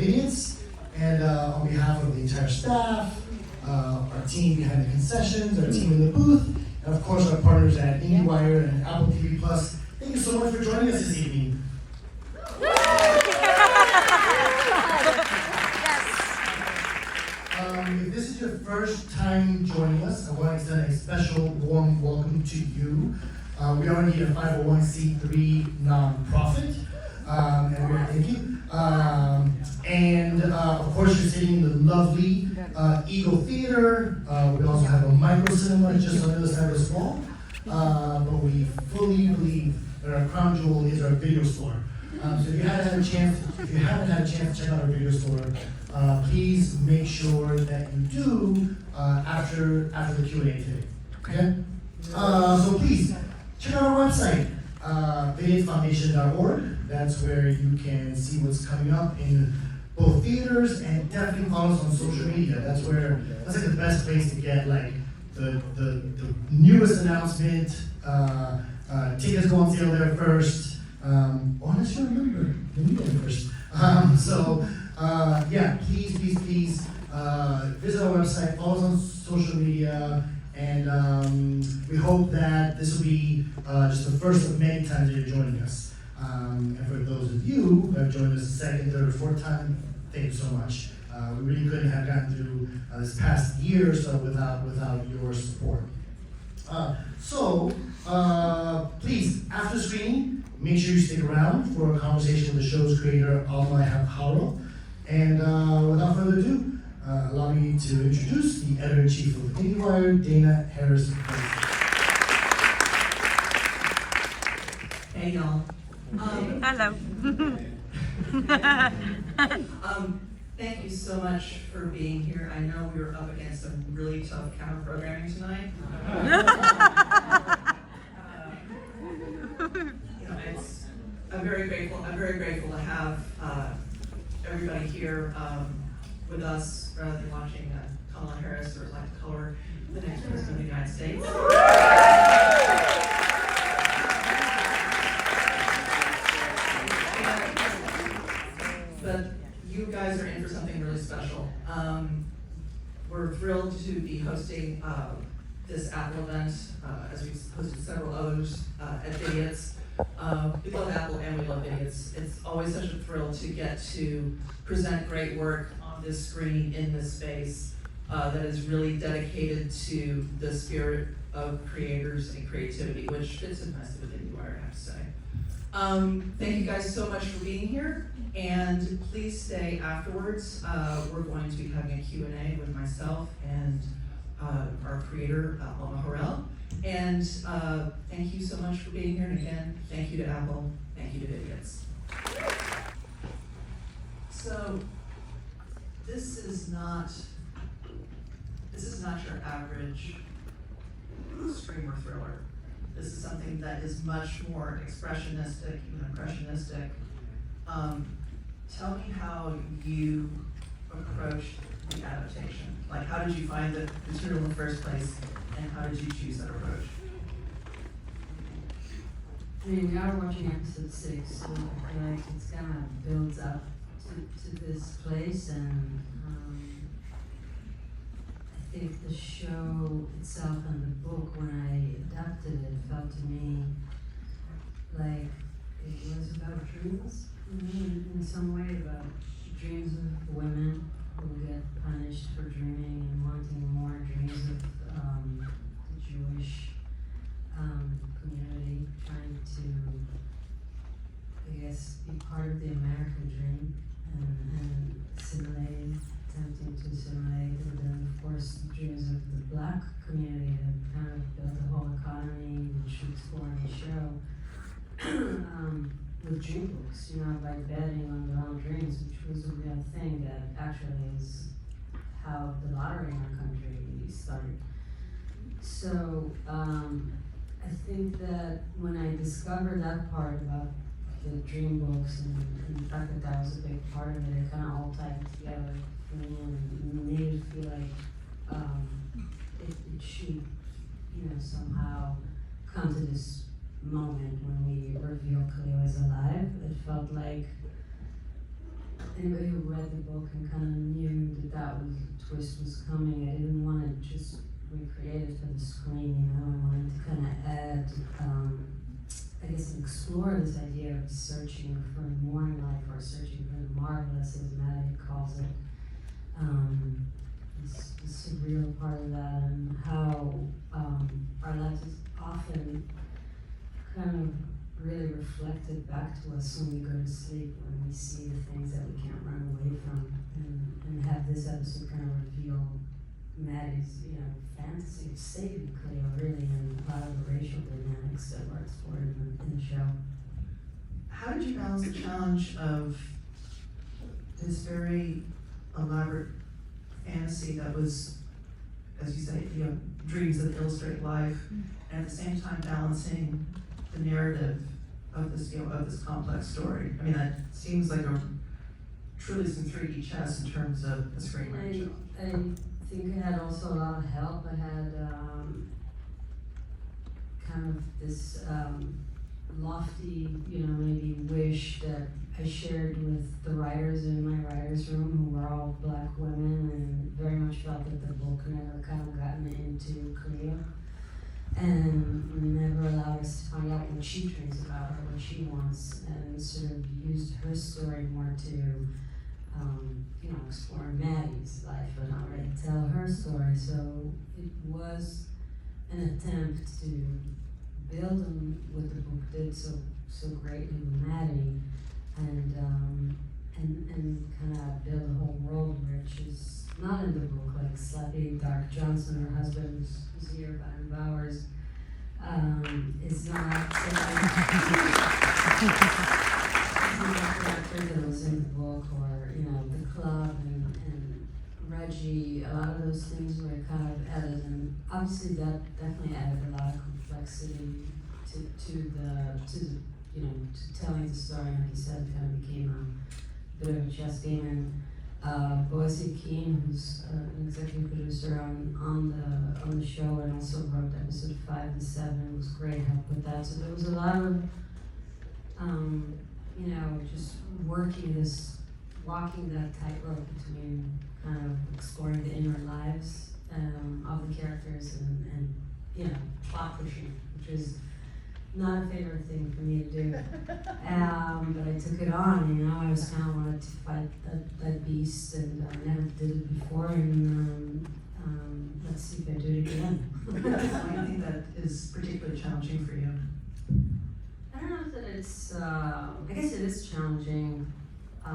Vidiots, and on behalf of the entire staff, our team behind the concessions, our team in the booth, and of course our partners at IndieWire and Apple TV+, thank you so much for joining us this evening. If this is your first time joining us, I want to extend a special warm welcome to you. We are indeed a 501c3 nonprofit, and we're thank you. Of course, you're sitting in the lovely Eagle Theater. We also have a micro cinema just on the other side of the wall. But we fully believe that our crown jewel is our video store. So if you haven't had a chance to check out our video store, please make sure that you do after the Q&A today. Okay? So please check out our website, vidiotsfoundation.org. That's where you can see what's coming up in both theaters, and definitely follow us on social media. That's like the best place to get like the newest announcement. Tickets go on sale there first. Unless you remember, you need them first. Yeah, please visit our website, follow us on social media, and we hope that this will be just the first of many times that you're joining us. And for those of you who have joined us the second, third, or fourth time, thank you so much. We really couldn't have gotten through this past year or so without your support. Please, after screening, make sure you stick around for a conversation with the show's creator, Alma Haro. And without further ado, allow me to introduce the editor-in-chief of IndieWire, Dana Harris. Hey, y'all. Hello. Thank you so much for being here. I know we were up against some really tough counter programming tonight. I'm very grateful to have everybody here with us rather than watching Kamala Harris, or like to call her the next president of the United States. But you guys are in for something really special. We're thrilled to be hosting this Apple event, as we've hosted several others at Vidiots. We love Apple and we love Vidiots. It's always such a thrill to get to present great work on this screen in this space that is really dedicated to the spirit of creators and creativity, which fits in nicely with IndieWire, I have to say. Thank you guys so much for being here, and please stay afterwards. We're going to be having a Q&A with myself and our creator, Alma Haro. And thank you so much for being here, and again, thank you to Apple, thank you to Vidiots. So, this is not your average streamer thriller. This is something that is much more expressionistic, even impressionistic. Tell me how you approached the adaptation. Like, how did you find the material in the first place, and how did you choose that approach? I mean, we are watching episode 6, so I feel like it's kind of builds up to this place, and I think the show itself and the book, when I adapted it, felt to me like it was about dreams, in some way, about dreams of women who get punished for dreaming and wanting more, dreams of the Jewish community trying to, I guess, be part of the American dream and assimilate, attempting to assimilate, and then of course the dreams of the Black community that kind of built the whole economy, which we explore in the show, with dream books, by betting on their own dreams, which was a real thing that actually is how the lottery in our country started. So I think that when I discovered that part about the dream books and the fact that that was a big part of it, it kind of all tied together for me and made it feel like it should, somehow come to this moment when we reveal Cleo is alive. It felt like anybody who read the book and kind of knew that that was a twist was coming. I didn't want to just recreate it for the screen, you know. I wanted to kind of add, I guess, explore this idea of searching for more in life, or searching for the marvelous, as Maddie calls it. The surreal part of that, and how our lives is often kind of really reflected back to us when we go to sleep, when we see the things that we can't run away from, and have this episode kind of reveal Maddie's, you know, fantasy of saving Cleo, really, and a lot of the racial dynamics that were explored in the show. How did you balance the challenge of this very elaborate fantasy that was, as you say, you know, dreams that illustrate life, and at the same time balancing the narrative of this, you know, of this complex story? I mean, that seems like a truly some 3D chess in terms of the screen range. I think I had also a lot of help. I had kind of this lofty, you know, maybe wish that I shared with the writers in my writers' room, who were all Black women, and very much felt that the book never kind of gotten into Cleo, and never allowed us to find out what she dreams about or what she wants, and sort of used her story more to, you know, explore Maddie's life, but not really tell her story. So it was an attempt to build on what the book did so greatly with Maddie, and kind of build a whole world which is not in the book, like Slappy Dark Johnson, her husband, who's here by Bowers, is not the character that was in the book, or, you know, the club and Reggie. A lot of those things were kind of added, and obviously that definitely added a lot of complexity to the you know, to telling the story. Like you said, it kind of became a bit of a chess game. And Boise Keane, who's an executive producer on the show, and also wrote episode 5 and 7, was great help with that. So there was a lot of you know, just walking that tightrope between kind of exploring the inner lives of the characters and you know, plot pushing, which is not a favorite thing for me to do. But I took it on, you know. I was kind of wanted to fight that beast, and I never did it before, and let's see if I do it again. Why do you think that is particularly challenging for you? I don't know that it's, I guess it is challenging. I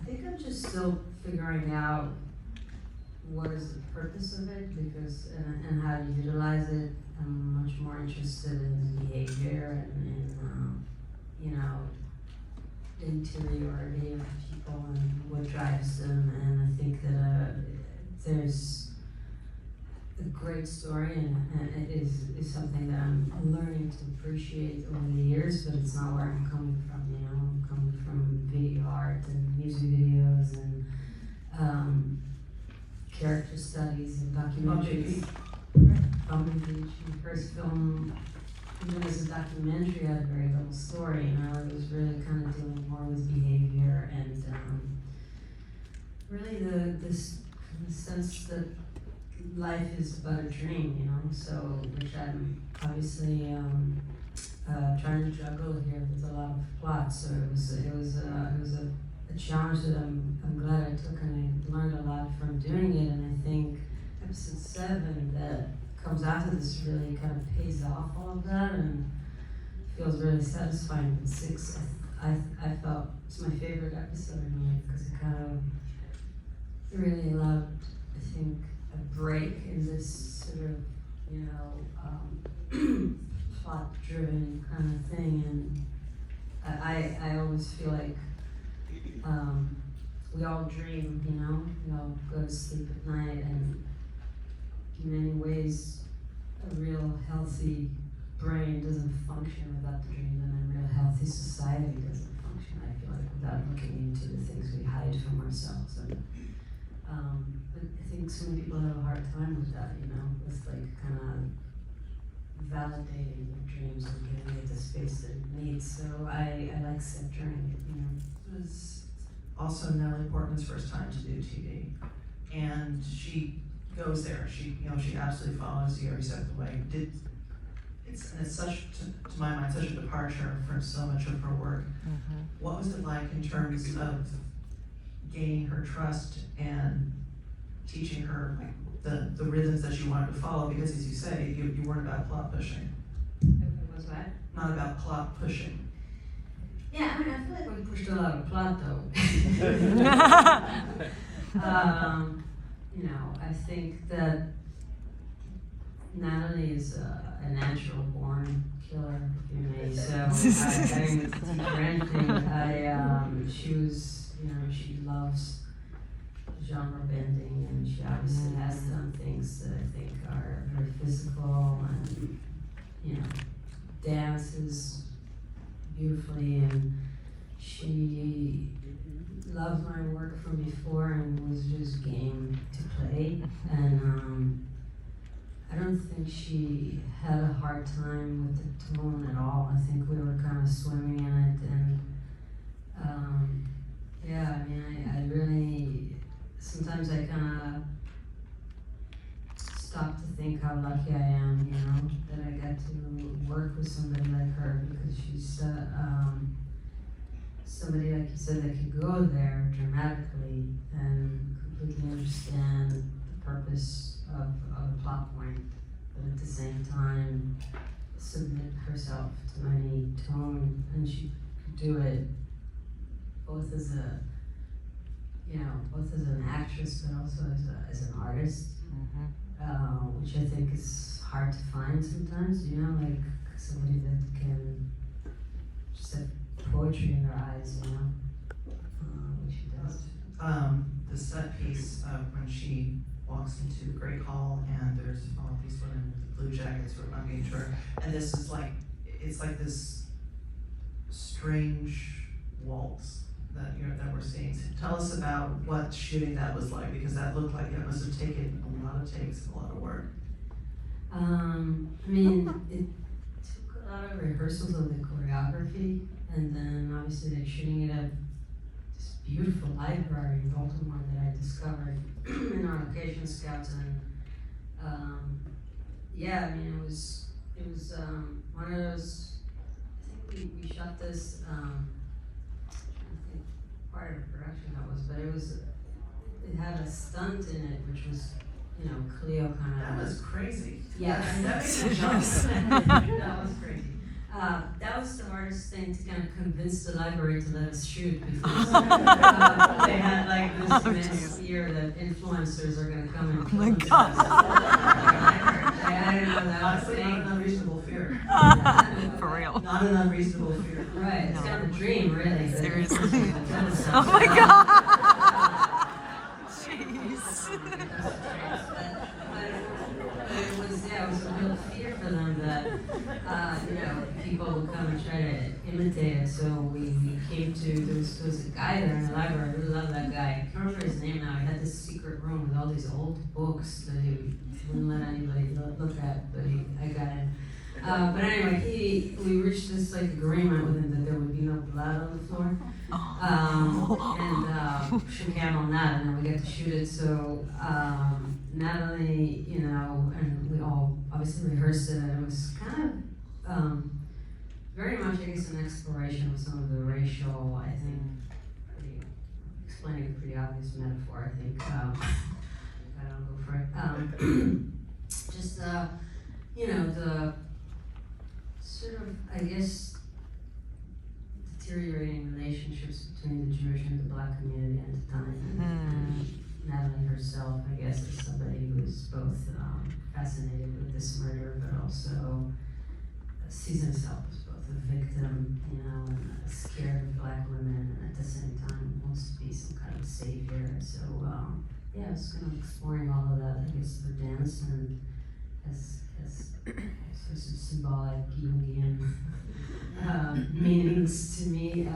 think I'm just still figuring out what is the purpose of it, because, and how to utilize it. I'm much more interested in behavior and in, you know, interiority of people and what drives them. And I think that there's a great story, and it is something that I'm learning to appreciate over the years, but it's not where I'm coming from, you know. I'm coming from video art and music videos and character studies and documentaries. Bumblebee Beach, my first film, even as a documentary, had a very little story, you know. It was really kind of dealing more with behavior and really this sense that life is but a dream, you know. So, which I'm obviously trying to juggle here with a lot of plot. So it was a challenge that I'm glad I took, and I learned a lot from doing it. And I think episode 7 that comes after this really kind of pays off all of that and feels really satisfying. But 6, I felt it's my favorite episode in a way, because it kind of really allowed, I think, a break in this sort of, you know, plot-driven kind of thing. And I always feel like we all dream, you know. We all go to sleep at night, and in many ways, a real healthy brain doesn't function without the dream, and a real healthy society doesn't function, I feel like, without looking into the things we hide from ourselves. And but I think so many people have a hard time with that, you know, with like kind of validating their dreams and giving it the space that it needs. So I like centering it, you know. Was also Natalie Portman's first time to do TV. And she goes there, she absolutely follows you every step of the way. It's such, to my mind, such a departure from so much of her work. Mm-hmm. What was it like in terms of gaining her trust and teaching her like the rhythms that she wanted to follow? Because as you say, you weren't about plot pushing. It was what? Not about plot pushing. Yeah, I mean, I feel like we pushed a lot of plot though. You know, I think that Natalie is a natural born killer, if you may. So I didn't teach her anything. She was, you know, she loves genre bending, and she obviously has done things that I think are very physical, and you know, dances beautifully, and she loved my work from before and was just game to play. And I don't think she had a hard time with the tone at all. I think we were kind of swimming in it, and yeah, I mean, I really, sometimes I kind of stop to think how lucky I am, you know, that I got to work with somebody like her, because she's somebody, like you said, that could go there dramatically and completely understand the purpose of a plot point, but at the same time submit herself to any tone, and she could do it both as a, you know, both as an actress but also as an artist, which I think is hard to find sometimes, you know, like somebody that can just have poetry in their eyes, you know, which she does. The set piece when she walks into the Great Hall and there's all these women with the blue jackets who are hugging her, and this is like, it's like this strange waltz that we're seeing. So tell us about what shooting that was like, because that looked like it must have taken a lot of takes and a lot of work. I mean, it took a lot of rehearsals of the choreography, and then obviously they're shooting it at this beautiful library in Baltimore that I discovered in our location scouts, and yeah, I mean, it was one of those, I think we shot this, I'm trying to think part of the production that was, but it had a stunt in it, which was, you know, Cleo kind of. That was crazy. Yeah. That makes a jump. That was crazy. That was the hardest thing, to kind of convince the library to let us shoot, because they had like this next year that influencers are going to come and Oh my influence God. us. I didn't know that was Honestly, a not an thing. unreasonable fear. For real. Not an unreasonable fear. Right, it's No. kind of a dream, really. but- Seriously. Oh Oh my God. Jeez. It was a real fear for them that, you know, people would come and try to imitate it. So we came to, there was a guy there in the library, I really love that guy. I can't remember his name now. He had this secret room with all these old books that he wouldn't let anybody look at, but I got in. But anyway, we reached this like agreement with him that there would be no blood on the floor. And shook hand on that, and then we got to shoot it. So Natalie, you know, and we all obviously rehearsed it, and it was kind of very much, I guess, an exploration of some of the racial, I think, explaining a pretty obvious metaphor, I think. I don't go for it. Just, you know, the sort of, I guess, deteriorating relationships between the Jewish and the Black community at the time. And Natalie herself, I guess, is somebody who's both fascinated with this murder, but also sees himself as both a victim, you know, and scared of Black women, and at the same time wants to be some kind of savior. So, yeah, it's kind of exploring all of that, I guess, through dance, and as sort of symbolic Jungian meanings to me.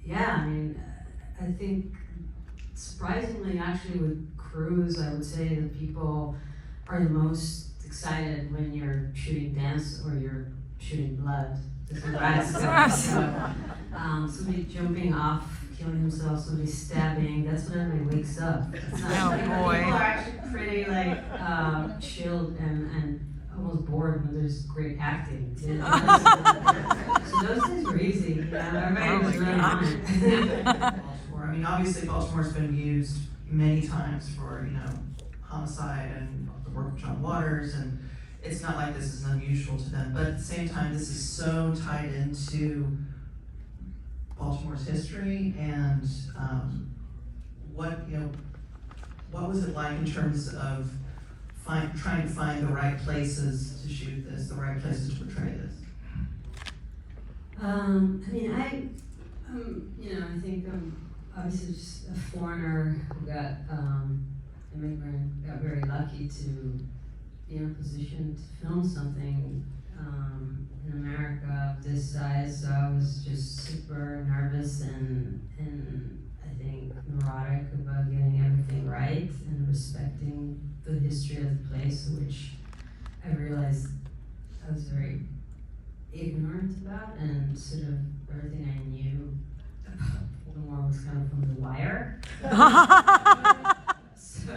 Yeah, I mean, I think surprisingly, actually, with crews, I would say that people are the most excited when you're shooting dance or you're shooting blood. different rides. Somebody jumping off, killing himself, somebody stabbing, that's when everybody wakes up. It's not, Oh, boy. People are actually pretty like chilled and almost bored when there's great acting. You know? So those days were easy. You know, everybody was really on it. Baltimore. I mean, obviously Baltimore's been used many times for, homicide and the work of John Waters, and it's not like this is unusual to them, but at the same time, this is so tied into Baltimore's history and what was it like in terms of trying to find the right places to shoot this, the right places to portray this? I think I'm obviously just a foreigner who got immigrant, got very lucky to be in a position to film something in America of this size. So I was just super nervous and I think neurotic about getting everything right and respecting the history of the place, which I realized I was very ignorant about, and sort of everything I knew about Baltimore was kind of from The Wire. So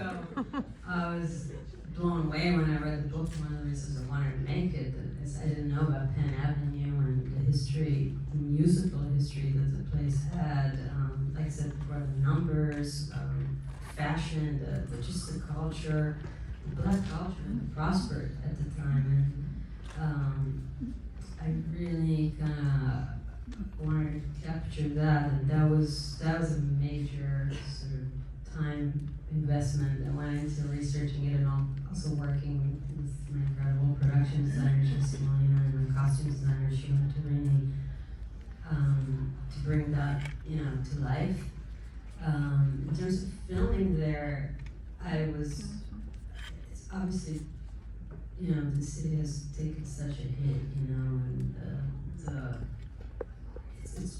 I was blown away when I read the book. One of the reasons I wanted to make it is I didn't know about Penn Avenue and the history, the musical history that the place had. Like I said, before, the numbers, fashion, just the culture, the black culture prospered at the time, and I really kind of wanted to capture that, and that was a major sort of time investment that went into researching it, and also working with my incredible production designer, Jesse Molina, and my costume designer, Sheila Torini, to bring that, to life. In terms of filming there, it's obviously, the city has taken such a hit, and it's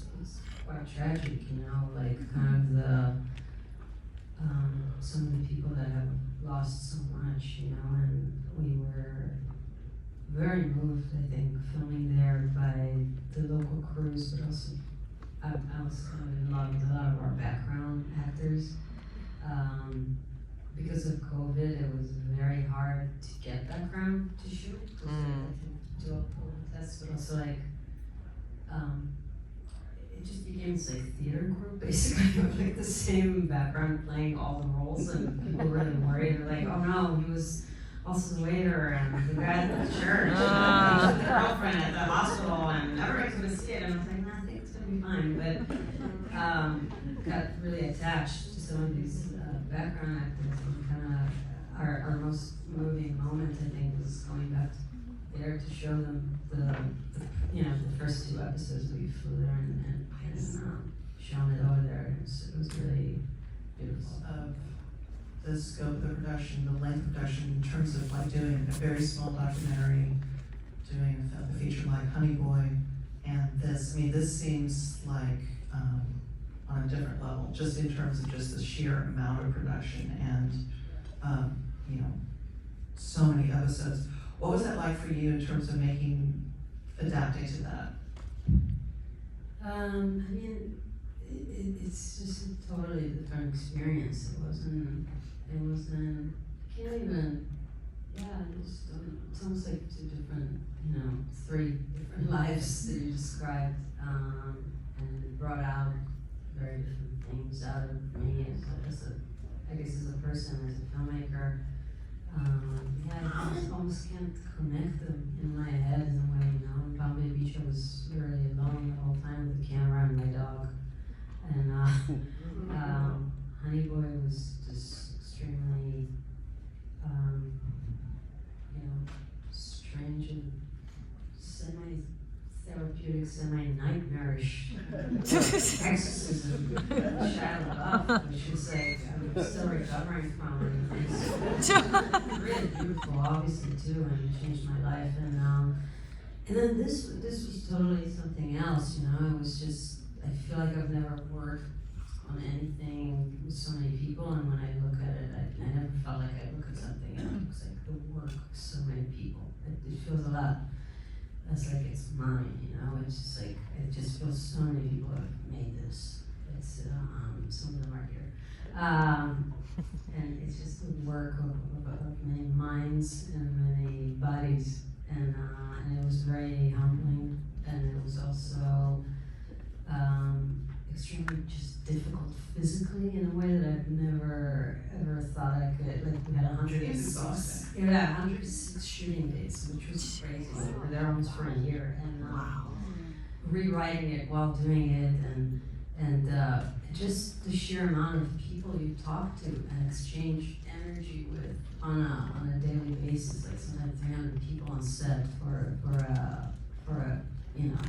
quite tragic, like kind of some of the people that have lost so much, and we were very moved, I think, filming there by the local crews, but also I was kind of in love with a lot of our background actors. Because of COVID, it was very hard to get background to shoot, to do a full test, but also like, it just became this like theater group basically of like the same background playing all the roles, and people were really worried. They're like, oh no, he was also the waiter and the guy at the church, and the girlfriend at the hospital, and everybody's gonna see it. And I was like, nah, I think it's gonna be fine. But got really attached to some of these background actors, and kind of our most moving moment, I think, was going back there to show them the first 2 episodes we flew there and shown it over there. It was really beautiful. The scope of the production, the length of production, in terms of like doing a very small documentary, doing a feature like Honey Boy, and this, I mean, this seems like on a different level, just in terms of just the sheer amount of production and, so many episodes. What was that like for you in terms of adapting to that? It's just a totally different experience. It wasn't, I can't even, it's almost like 2 different, 3 different lives that you described, and it brought out very different things out of me as a person, as a filmmaker. I just almost can't connect them in my head in a way, In Palm Bay Beach, I was really alone the whole time with the camera and my dog. And Honey Boy was just extremely, strange and semi-therapeutic, semi-nightmarish exorcism. Shia LaBeouf, which was like, I'm still recovering from, and it's really beautiful, obviously, too, and it changed my life. And then this was totally something else, It was just, I feel like I've never worked on anything with so many people, and when I look at it, I never felt like I look at something and it looks like the work of so many people. It feels a lot as like it's mine, you know. It's just like it just feels so many people have made this. It's some of them are here, and it's just the work of many minds and many bodies, and it was very humbling, and it was also extremely just difficult physically in a way that I've never ever thought I could. Like we had 106, yeah, 106 shooting days, which was crazy. We were there almost for a year, and rewriting it while doing it, and just the sheer amount of people you talk to and exchange energy with on a daily basis, like sometimes 300 people on set for a you know,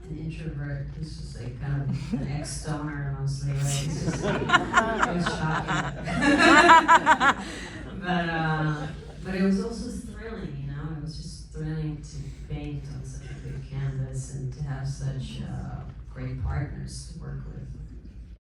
an introvert who's just like kind of an ex-stoner mostly, right? It's just like, it was shocking. But it was also thrilling, you know. It was just thrilling to paint on such a big canvas and to have such great partners to work with.